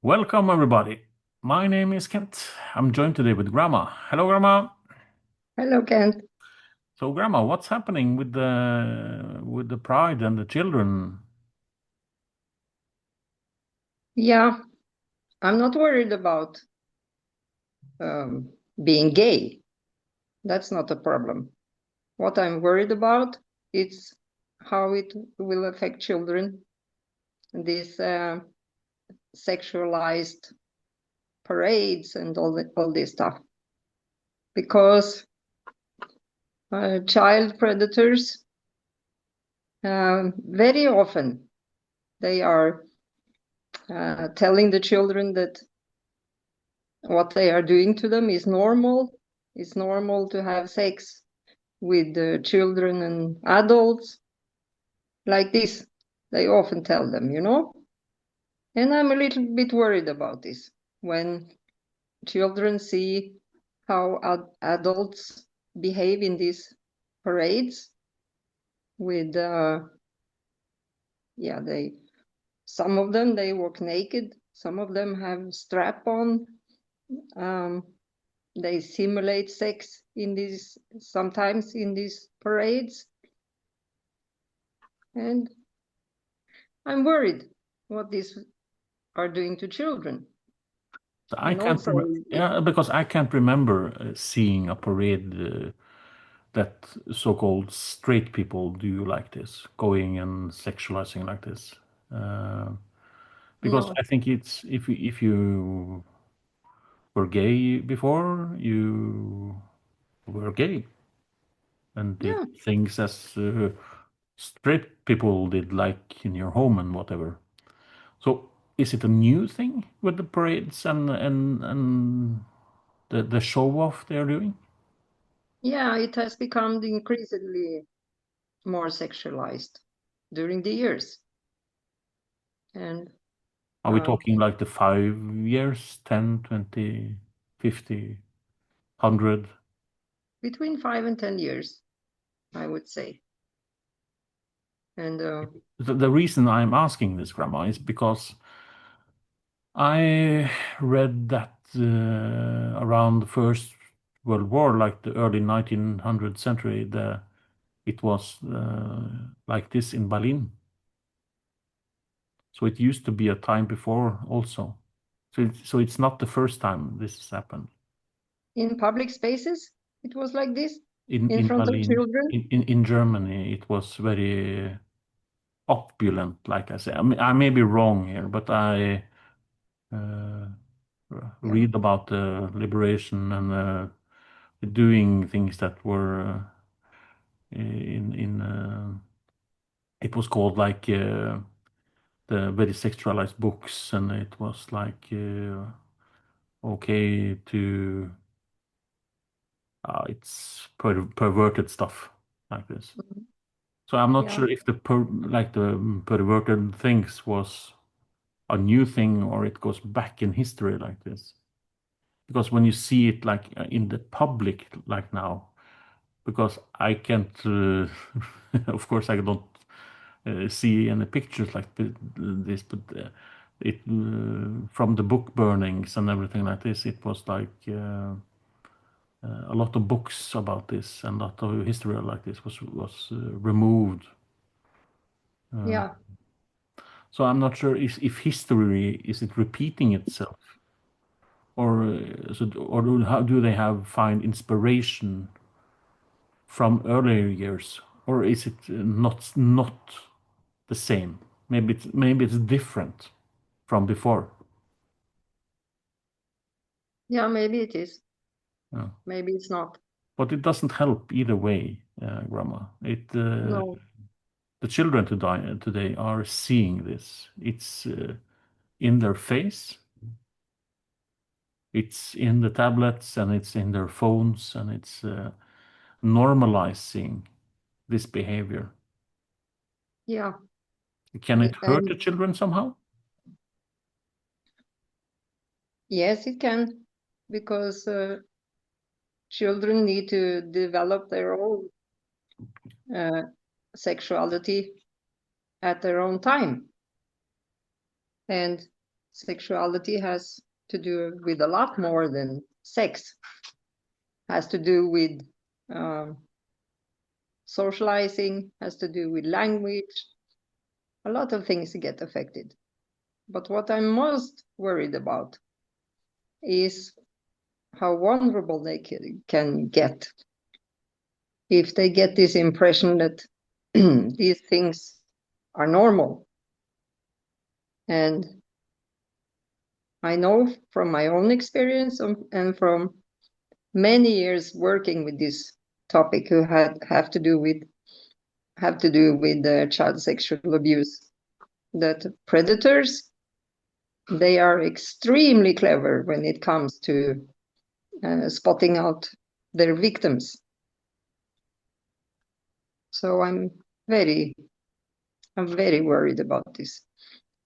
Welcome, everybody. My name is Kent. I'm joined today with Grandma. Hello, Grandma. Hello, Kent. So, Grandma, what's happening with the pride and the children? Yeah, I'm not worried about um, being gay. That's not a problem. What I'm worried about is how it will affect children, these sexualized parades and all this stuff. Because child predators, very often, they are telling the children that what they are doing to them is normal. It's normal to have sex with children and adults like this. They often tell them. And I'm a little bit worried about this when children see how adults behave in these parades with, yeah, some of them, they walk naked. Some of them have strap on. Um, they simulate sex sometimes in these parades. And I'm worried what these are doing to children. I And can't also, remember. Yeah, because I can't remember seeing a parade that so-called straight people do like this, going and sexualizing like this. Uh, because no, I think it's if you were gay before, you were gay and did yeah, things as straight people did, like in your home and whatever. So is it a new thing with the parades and the show off they're doing? yeah, it has become increasingly more sexualized during the years. And Are we uh, talking like the 5 years, 10, 20, 50, 100? between 5 and 10 years, I would say. And The reason I'm asking this, Grandma, is because I read that around the First World War, like the early 1900th century, it was like this in Berlin. So it used to be a time before also. So it's not the first time this has happened. in public spaces, it was like this in In front of Berlin, children. in Germany, it was very opulent, like I say. I may be wrong here, but I uh, Yeah, read about the liberation and doing things that were in it was called like the very sexualized books, and it was like okay to it's perverted stuff like this. mhm, So I'm not yeah, sure if the perverted things was a new thing or it goes back in history like this. Because when you see it like in the public like now, because I can't, of course I don't see any pictures like this, but it from the book burnings and everything like this, it was like a lot of books about this and a lot of history like this was removed. Uh, yeah, so I'm not sure if history is it repeating itself, or how do they have find inspiration from earlier years, or is it not the same? Maybe it's different from before. yeah. Maybe it is. Yeah. Maybe it's not. But it doesn't help either way, Grandma. No. The children today are seeing this. It's in their face, it's in the tablets, and it's in their phones, and it's normalizing this behavior. Yeah. Can it hurt the And children somehow? yes, it can, because children need to develop their own uh, sexuality at their own time. And sexuality has to do with a lot more than sex. Has to do with socializing, has to do with language. A lot of things get affected. But what I'm most worried about is how vulnerable they can get if they get this impression that these things are normal. And I know from my own experience and from many years working with this topic who have to do with child sexual abuse, that predators, they are extremely clever when it comes to spotting out their victims. So I'm very worried about this.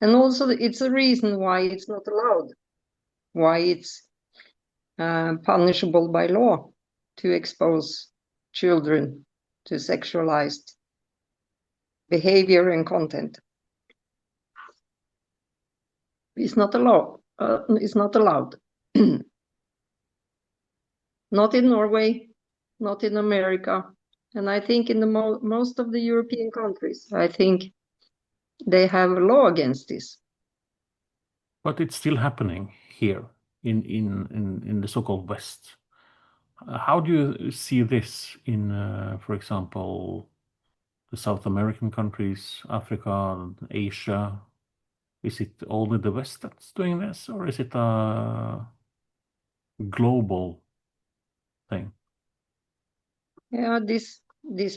And also it's a reason why it's not allowed, why it's punishable by law to expose children to sexualized behavior and content. It's not allowed. It's not allowed. Not in Norway, not in America, and I think in the most of the European countries, I think they have a law against this. But it's still happening here in the so-called West. How do you see this in, for example, the South American countries, Africa, Asia? Is it only the West that's doing this, or is it a global thing? Yeah, this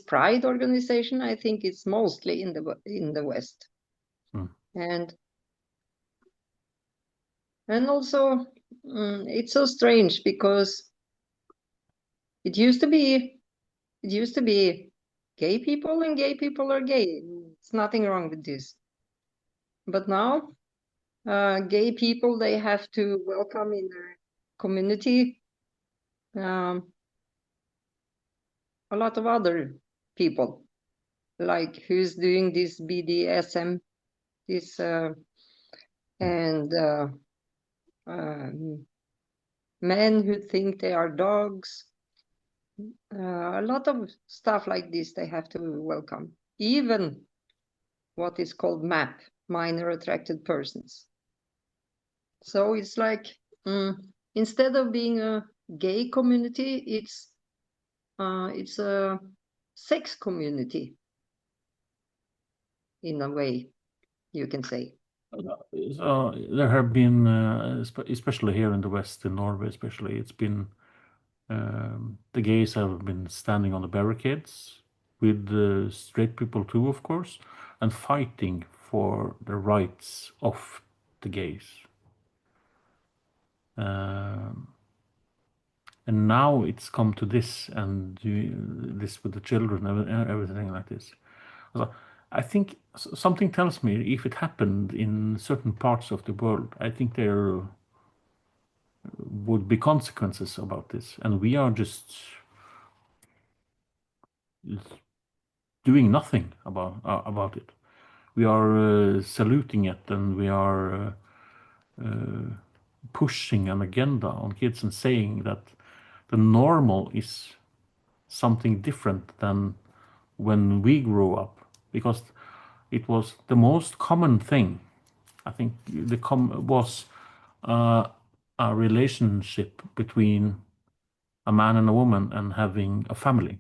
Pride organization, I think it's mostly in the West, and also it's so strange because it used to be gay people and gay people are gay. It's nothing wrong with this, but now gay people, they have to welcome in their community a lot of other people, like who's doing this BDSM, this and men who think they are dogs. A lot of stuff like this they have to welcome. Even what is called MAP, minor attracted persons. So it's like instead of being a gay community, it's a sex community in a way, you can say. So there have been, especially here in the West, in Norway especially, it's been the gays have been standing on the barricades with the straight people too, of course, and fighting for the rights of the gays. And now it's come to this, and this with the children and everything like this. So I think something tells me if it happened in certain parts of the world, I think there would be consequences about this, and we are just doing nothing about it. We are saluting it, and we are pushing an agenda on kids and saying that the normal is something different than when we grew up, because it was the most common thing. I think was a relationship between a man and a woman and having a family.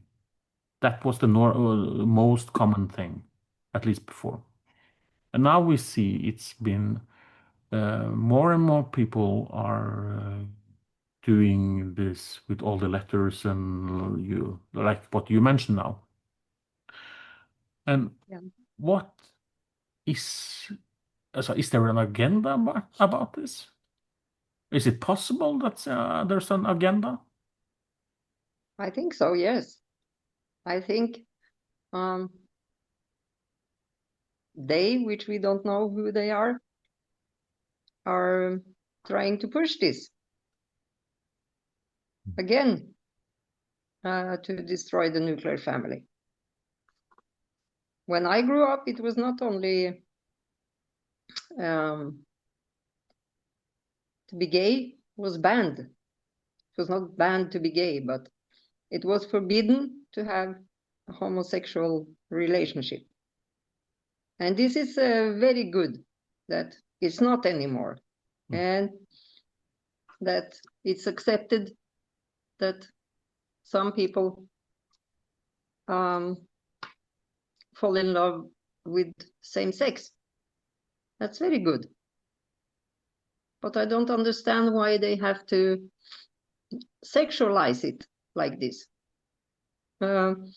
That was the most common thing, at least before. And now we see it's been more and more people are doing this with all the letters and you like what you mentioned now. And Yeah. what is so is there an agenda about this? Is it possible that there's an agenda? I think so, yes. I think they, which we don't know who they are trying to push this again to destroy the nuclear family. When I grew up, it was not only to be gay was banned. It was not banned to be gay, but it was forbidden to have a homosexual relationship. And this is very good that it's not anymore. Mm. And that it's accepted that some people fall in love with same sex. That's very good. But I don't understand why they have to sexualize it like this. Men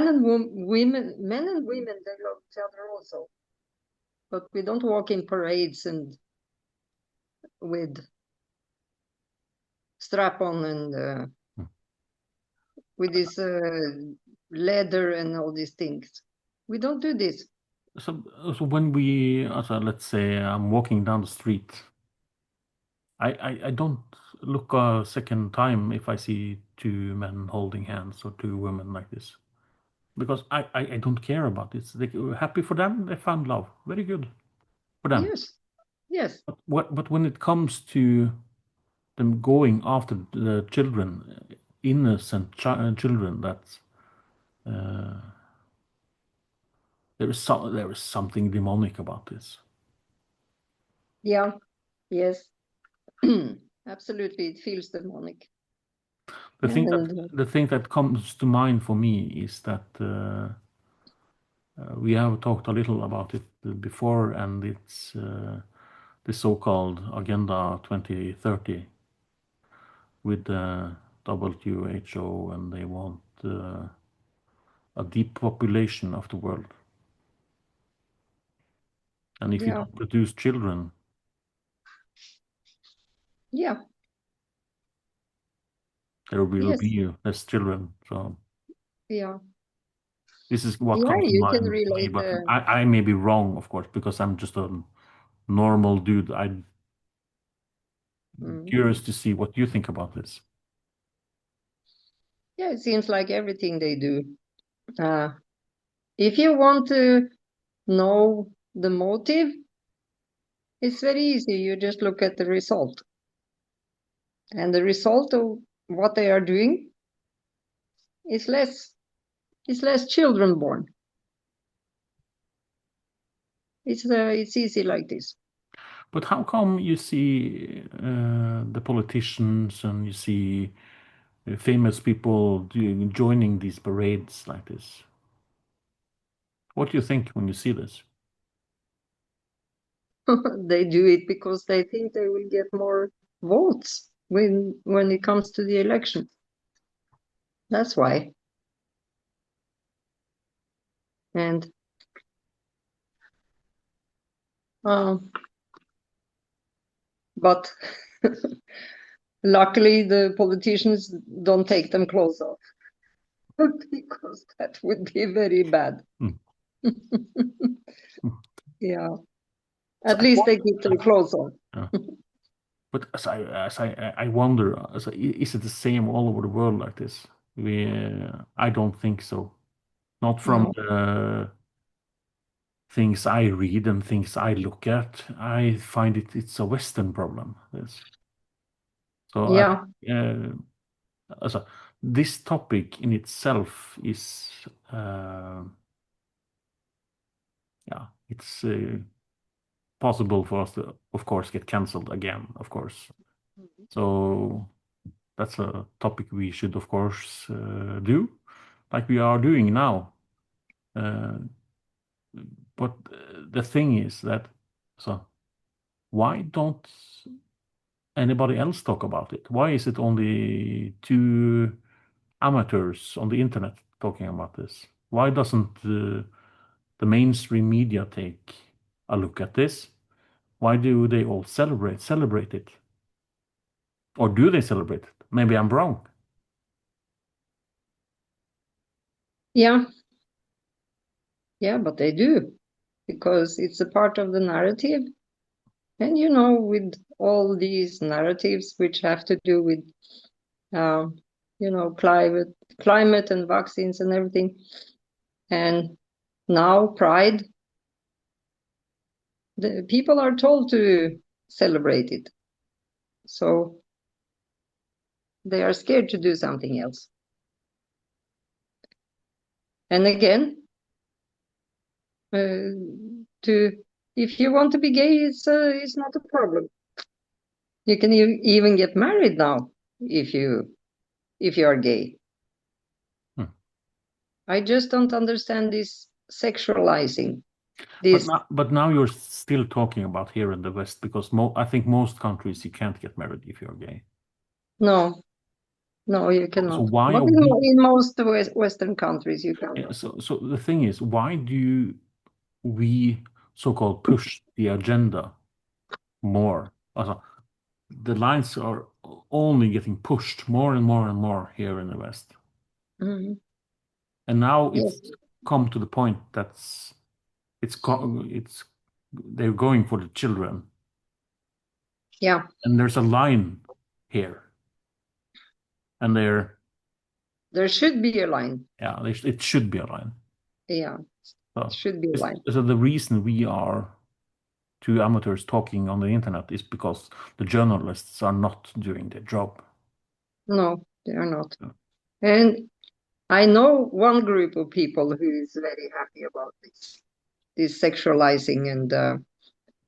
and women, they love each other also. But we don't walk in parades and with strap on and with this leather and all these things. We don't do this. So, so when let's say I'm walking down the street, I don't look a second time if I see two men holding hands or two women like this. Because I don't care about it. They're happy for them, they found love. Very good for them. Yes, yes. But when it comes to them going after the children, innocent children, that's there is something demonic about this. Yeah, yes. Absolutely, it feels demonic. And The thing that comes to mind for me is that we have talked a little about it before, and it's the so-called Agenda 2030 with the WHO, and they want a depopulation of the world. And if you yeah, don't produce children, yeah, there will yes, be less children. So yeah, this is what yeah. comes to You can mind to me. relate. But I may be wrong, of course, because I'm just a normal dude. I'm Mm. curious to see what you think about this. Yeah, it seems like everything they do. If you want to know the motive, it's very easy. You just look at the result, and the result of what they are doing is less children born. It's easy like this. But how come you see the politicians and you see famous people joining these parades like this? What do you think when you see this? They do it because they think they will get more votes when it comes to the election. That's why. And but luckily the politicians don't take them close off because that would be very bad. Mm. Mm. Yeah. So At least they keep them close on. yeah. But I wonder, is it the same all over the world like this? I don't think so. Not from No. the things I read and things I look at. I find it's a Western problem. This. So Yeah. also, this topic in itself is yeah, it's possible for us to, of course, get cancelled again, of course. So that's a topic we should, of course, do, like we are doing now. Uh, but the thing is that, so why don't anybody else talk about it? Why is it only two amateurs on the internet talking about this? Why doesn't the mainstream media take a look at this? Why do they all celebrate it? Or do they celebrate it? Maybe I'm wrong. Yeah. Yeah, but they do because it's a part of the narrative. And with all these narratives which have to do with climate and vaccines and everything. And now pride. The people are told to celebrate it. So they are scared to do something else. And again, to if you want to be gay, it's not a problem. You can even get married now if you are gay. Hmm. I just don't understand this sexualizing. But This now you're still talking about here in the West because I think most countries you can't get married if you're gay. no, no, you So cannot. why But are we? in most Western countries, you cannot. So the thing is, why do we so-called push the agenda more? Also, the lines are only getting pushed more and more and more here in the West. Mhm. And now Yes, it's come to the point that's it's they're going for the children, yeah, and there's a line here, and they're there should be a line. yeah, it should be a line. Yeah, So, should be a line. so the reason we are two amateurs talking on the internet is because the journalists are not doing their job. No, they are not. Yeah. And I know one group of people who is very happy about this sexualizing and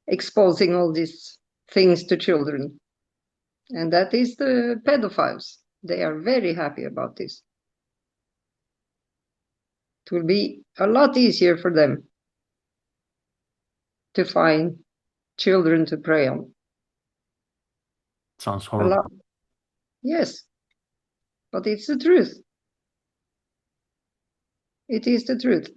exposing all these things to children, and that is the pedophiles. They are very happy about this. It will be a lot easier for them to find children to prey on. Sounds A lot, horrible. yes, but it's the truth. It is the truth.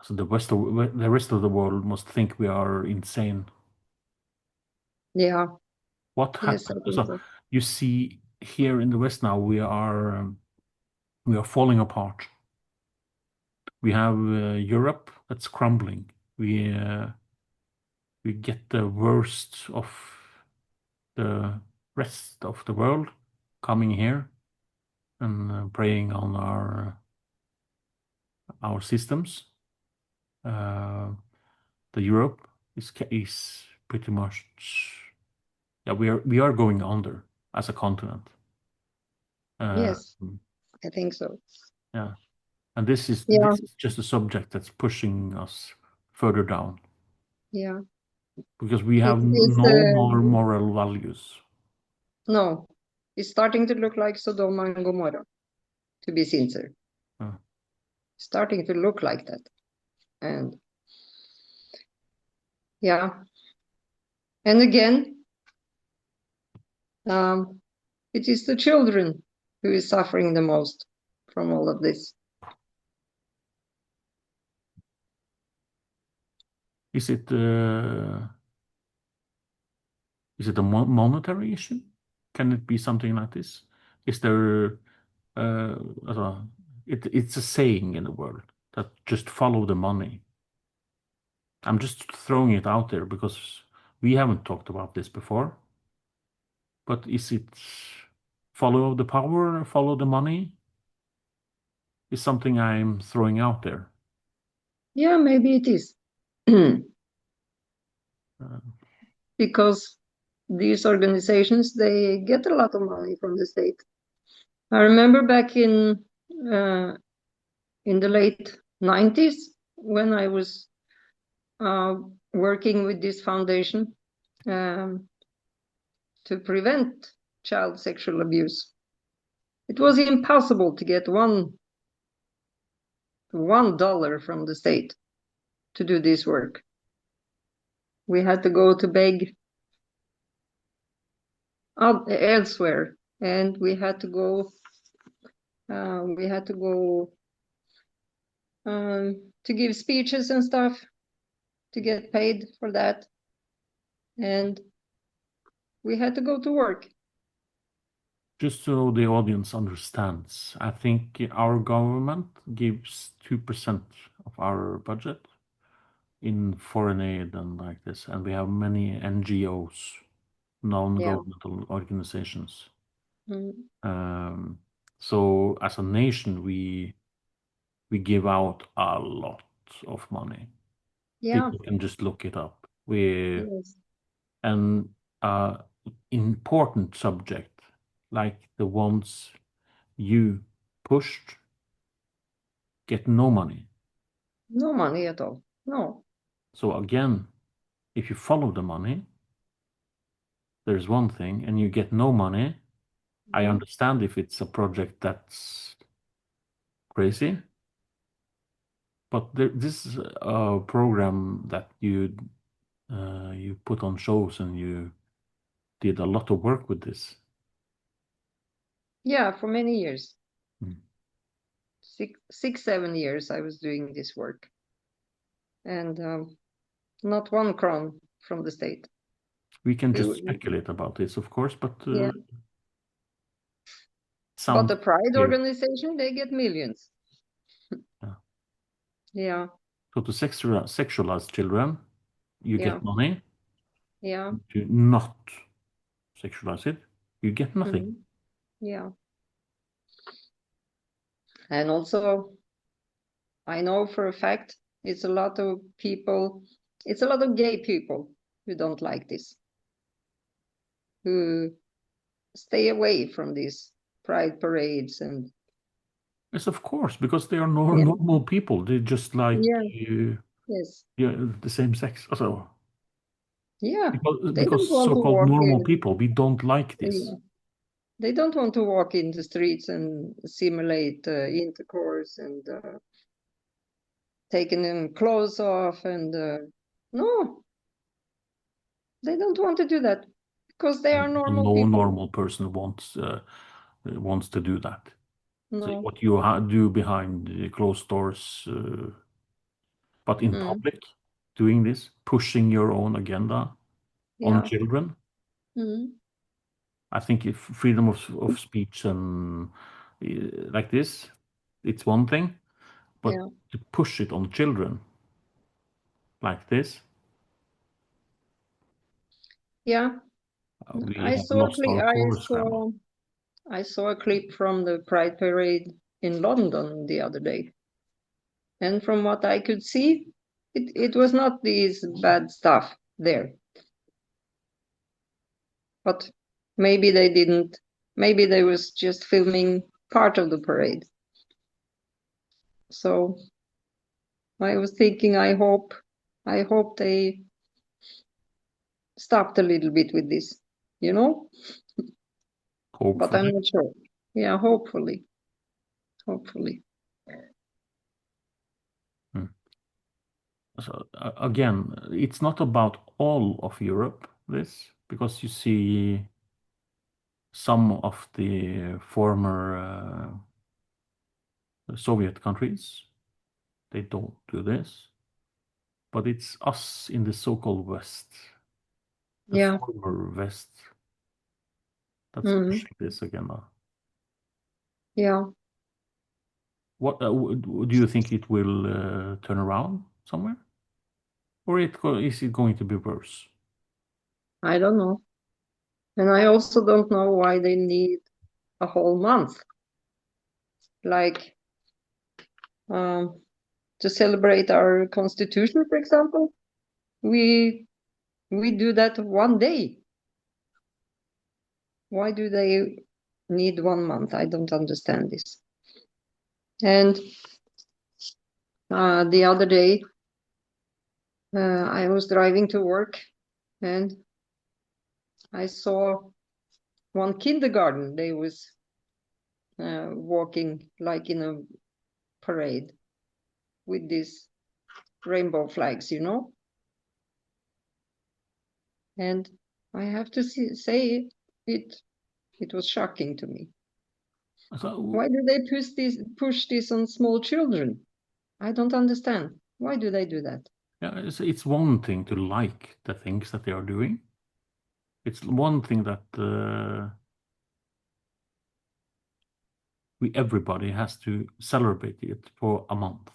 So the rest of the world must think we are insane. Yeah, What yes, I happened? think So so. you see here in the West now we are falling apart. We have Europe that's crumbling. We get the worst of the rest of the world coming here and preying on our systems. Uh, the Europe is pretty much yeah we are going under as a continent. Uh, Yes, I think so. yeah, and this Yeah, is just a subject that's pushing us further down yeah. because we It have is no more moral values. no. It's starting to look like Sodom and Gomorrah, to be sincere. Uh, Starting to look like that. And yeah. And again, um, it is the children who is suffering the most from all of this. is it is it a monetary issue? Can it be something like this? Is there uh, uh, it's a saying in the world that just follow the money. I'm just throwing it out there because we haven't talked about this before. But is it follow the power, follow the money? Is something I'm throwing out there. Yeah, maybe it is. Uh, Because these organizations, they get a lot of money from the state. I remember back uh, in the late 90s when I was uh, working with this foundation um, to prevent child sexual abuse. It was impossible to get $1 from the state to do this work. We had to go to beg elsewhere, and we had to go to give speeches and stuff to get paid for that, and we had to go to work. just so the audience understands, I think our government gives 2% of our budget in foreign aid and like this, and we have many NGOs, Yeah. non-governmental organizations. Mm. Um, so as a nation, we give out a lot of money. Yeah. People can just look it up. We Yes. and important subject like the ones you pushed get no money. No money at all. No. So again, if you follow the money, there's one thing, and you get no money. I Mm. understand if it's a project that's crazy, but this is a program that you put on shows, and you did a lot of work with this. Yeah, for many years. Mm. 7 years I was doing this work. And not one crown from the state. We can just We- speculate about this, of course, but yeah. But sounds the Pride clear. organization, they get millions. Yeah. Yeah, So to sexualize children, you yeah, get money. yeah. To not sexualize it, you get nothing. Mhm. Yeah. And also, I know for a fact it's a lot of people, it's a lot of gay people who don't like this, who stay away from these pride parades and Yes, of course, because they are yeah, normal people. They're just like yeah, you, yes, yeah, the same sex. So yeah. They because don't want to so-called walk normal in. people, we don't like this. Yeah. They don't want to walk in the streets and simulate intercourse and taking them clothes off and no, they don't want to do that because they are normal No people. normal person wants to do that. So No. what you do behind the closed doors, but in Mm. public, doing this, pushing your own agenda on Yeah. children. Mm. I think if freedom of speech and like this, it's one thing, but Yeah. to push it on children like this, Yeah. we I have saw a lost clip. our I course, Grandma. saw. I saw a clip from the Pride Parade in London the other day, and from what I could see, it was not these bad stuff there. But maybe they didn't. Maybe they was just filming part of the parade. So I was thinking, I hope they stopped a little bit with this, you know. But I'm Hopefully. not sure. Yeah, hopefully, hopefully. Hmm. So again, it's not about all of Europe, this, because you see some of the former Soviet countries, they don't do this, but it's us in the so-called West, the Yeah. former West, that's Mhm. pushing this again now. Yeah. What do you think it will turn around somewhere, or is it going to be worse? I don't know. And I also don't know why they need a whole month, like um, to celebrate our constitution, for example. We we do that one day. Why do they need 1 month? I don't understand this. And the other day, I was driving to work and I saw one kindergarten. They was walking like in a parade with these rainbow flags, you know. And I have to say it was shocking to me. So Why do they push this on small children? I don't understand. Why do they do that? yeah, it's one thing to like the things that they are doing. It's one thing that we everybody has to celebrate it for a month.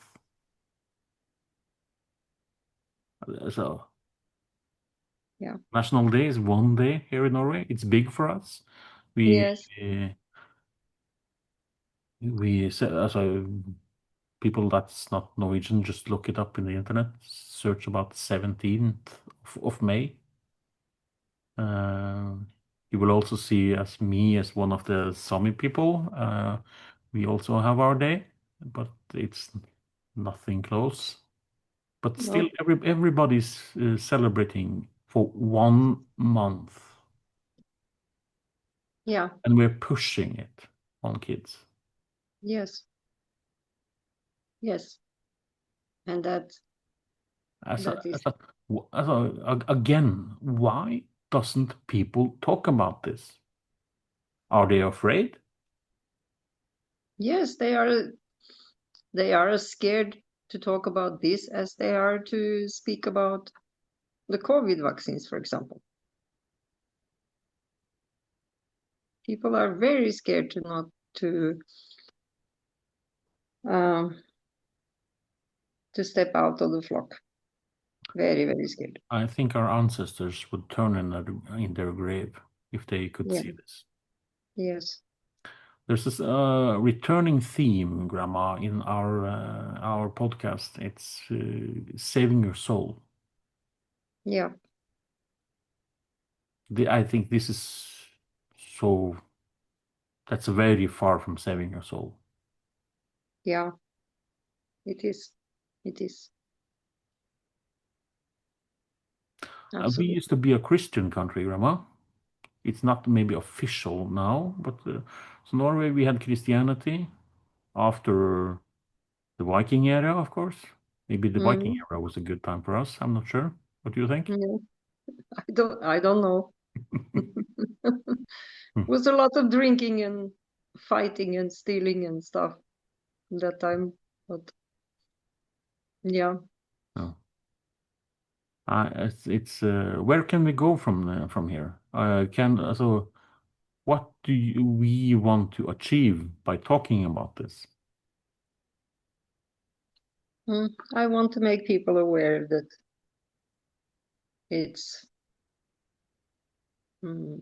So Yeah. National Day is one day here in Norway. It's big for us. We Yes. uh, so people that's not Norwegian, just look it up in the internet. Search about 17th of May. Uh, you will also see as me as one of the Sami people. We also have our day, but it's nothing close. But still, No, everybody's celebrating for 1 month, yeah, and we're pushing it on kids. yes, yes, and As a, that is as a, again, why doesn't people talk about this? Are they afraid? yes, they are as scared to talk about this as they are to speak about the COVID vaccines, for example. People are very scared to not um, to step out of the flock. Very, very scared. I think our ancestors would turn in their grave if they could Yeah. see this. Yes. There's this returning theme, Grandma, in our podcast. It's saving your soul. Yeah. I think this is so. That's very far from saving your soul. Yeah. It is. It is. We used to Absolutely. be a Christian country, Grandma. It's not maybe official now, but so Norway we had Christianity after the Viking era, of course. Maybe the Viking Mm, era was a good time for us. I'm not sure. What do you think? yeah. I don't know. Hmm. Was a lot of drinking and fighting and stealing and stuff that time. But yeah. No. It's where can we go from here? Can so what do we want to achieve by talking about this? I want to make people aware that it's mm,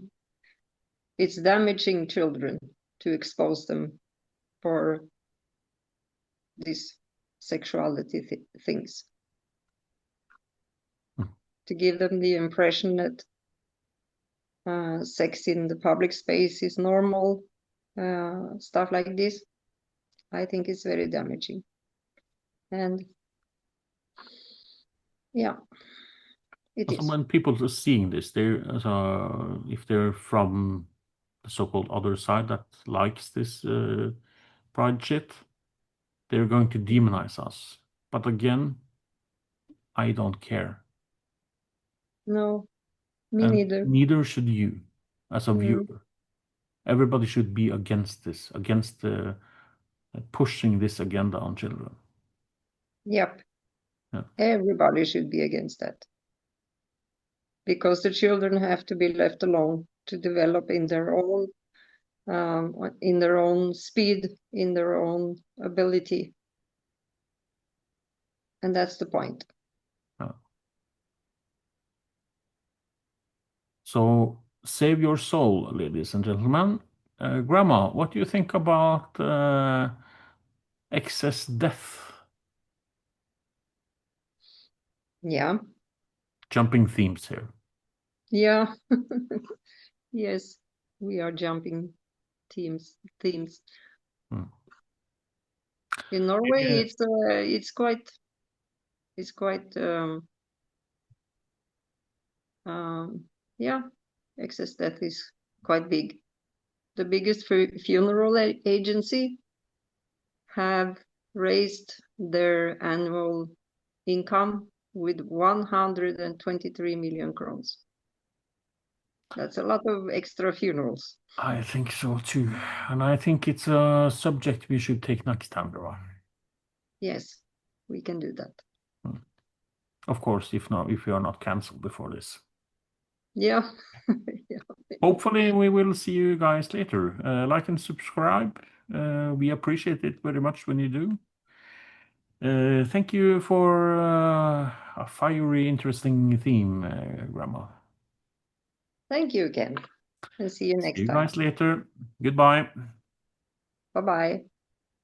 it's damaging children to expose them for these sexuality things. Hmm. To give them the impression that sex in the public space is normal, stuff like this. I think it's very damaging. And yeah, it Also, is. when people are seeing this, if they're from the so-called other side that likes this pride shit, they're going to demonize us. But again, I don't care, No, me and neither. neither should you, as a Mm, viewer. Everybody should be against this, against pushing this agenda on children. yep, Yeah. everybody should be against that because the children have to be left alone to develop in their own speed, in their own ability, and that's the point. Yeah. So save your soul, ladies and gentlemen. Grandma, what do you think about excess death? Yeah, Jumping themes here. yeah, yes, we are jumping themes. Hmm. In Norway, Yeah, it's quite um, yeah, excess death is quite big. The biggest funeral agency have raised their annual income with 123 million crowns. That's a lot of extra funerals. I think so too. And I think it's a subject we should take next time, Grandma. Yes, we can do that. Hmm. Of course, if we are not cancelled before this. Yeah. Yeah. Hopefully, we will see you guys later. Like and subscribe. We appreciate it very much when you do. Thank you for a fiery, interesting theme, Grandma. Thank you again, and see you See next you time. guys later. Goodbye. Bye bye.